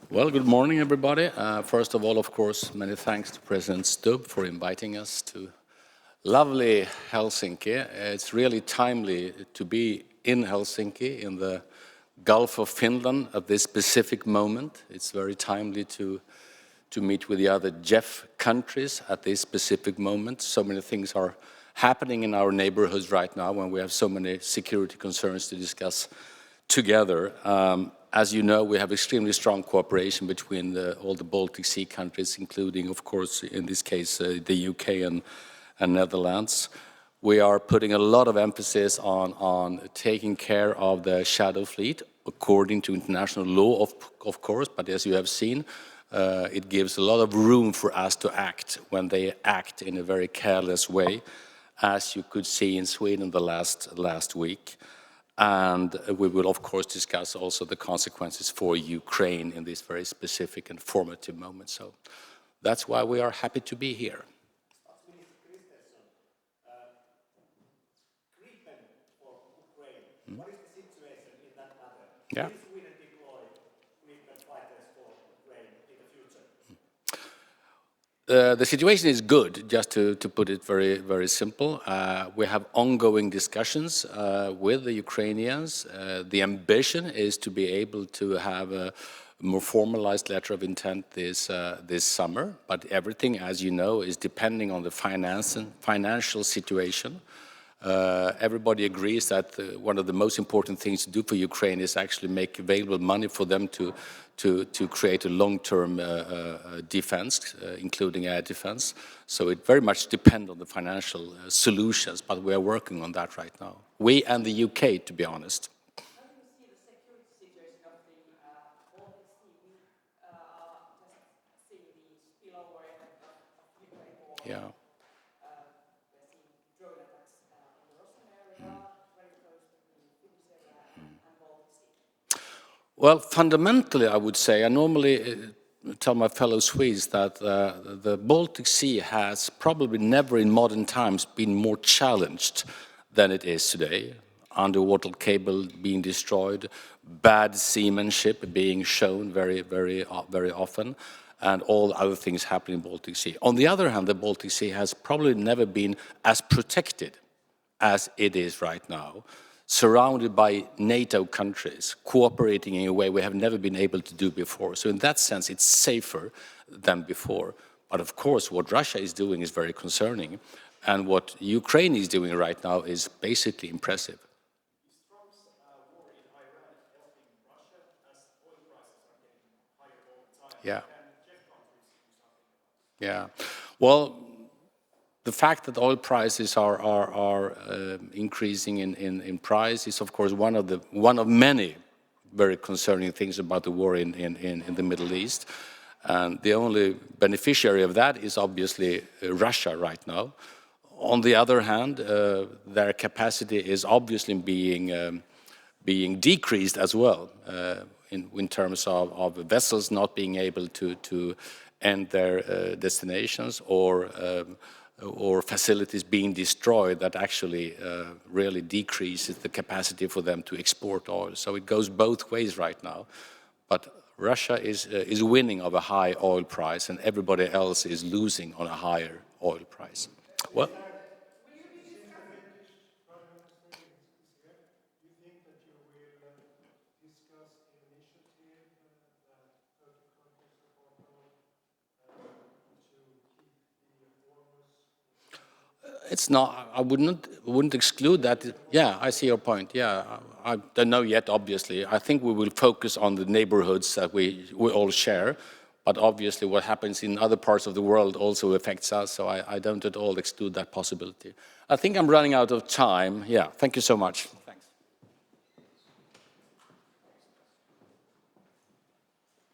Well, good morning, everybody. First of all, of course, many thanks to President Stubb for inviting us to lovely Helsinki. It's really timely to be in Helsinki, in the Gulf of Finland at this specific moment. It's very timely to meet with the other JEF countries at this specific moment. So many things are happening in our neighborhoods right now when we have so many security concerns to discuss together. As you know, we have extremely strong cooperation between all the Baltic Sea countries, including, of course, in this case, the UK and Netherlands. We are putting a lot of emphasis on taking care of the shadow fleet, according to international law, of course, but as you have seen, it gives a lot of room for us to act when they act in a very careless way, as you could see in Sweden the last week. And we will, of course, discuss also the consequences for Ukraine in this very specific and formative moment. So that's why we are happy to be here. Kristersson, Gripen for Ukraine. What is the situation in that matter? Yeah. Will Sweden deploy Gripen fighters for Ukraine in the future? The situation is good, just to put it very, very simple. We have ongoing discussions with the Ukrainians. The ambition is to be able to have a more formalized letter of intent this summer, but everything, as you know, is depending on the financial situation. Everybody agrees that one of the most important things to do for Ukraine is actually make available money for them to create a long-term defense, including air defense. So it very much depends on the financial solutions, but we are working on that right now. We and the UK, to be honest. How do you see the security situation of the Baltic Sea? We just see the spillover effect of Ukraine war. Yeah. We're seeing drone attacks in the Russian area, very close to the Finnish area and Baltic Sea. Well, fundamentally, I would say, I normally tell my fellow Swedes that the Baltic Sea has probably never in modern times been more challenged than it is today. Underwater cable being destroyed, bad seamanship being shown very often, and all other things happening in the Baltic Sea. On the other hand, the Baltic Sea has probably never been as protected as it is right now, surrounded by NATO countries, cooperating in a way we have never been able to do before. So in that sense, it's safer than before. But of course, what Russia is doing is very concerning. And what Ukraine is doing right now is basically impressive. Is Trump's war in Iran helping Russia as oil prices are getting higher all the time? Yeah. Can JEF countries do something about this? Yeah. Well, the fact that oil prices are increasing in price is, of course, one of many very concerning things about the war in the Middle East. And the only beneficiary of that is obviously Russia right now. On the other hand, their capacity is obviously being decreased as well in terms of vessels not being able to end their destinations or facilities being destroyed that actually really decreases the capacity for them to export oil. So it goes both ways right now. But Russia is winning of a high oil price and everybody else is losing on a higher oil price. Well, it's not, I wouldn't exclude that. Yeah, I see your point. Yeah, I don't know yet, obviously. I think we will focus on the neighborhoods that we all share, but obviously what happens in other parts of the world also affects us, so I don't at all exclude that possibility. I think I'm running out of time. Yeah, thank you so much.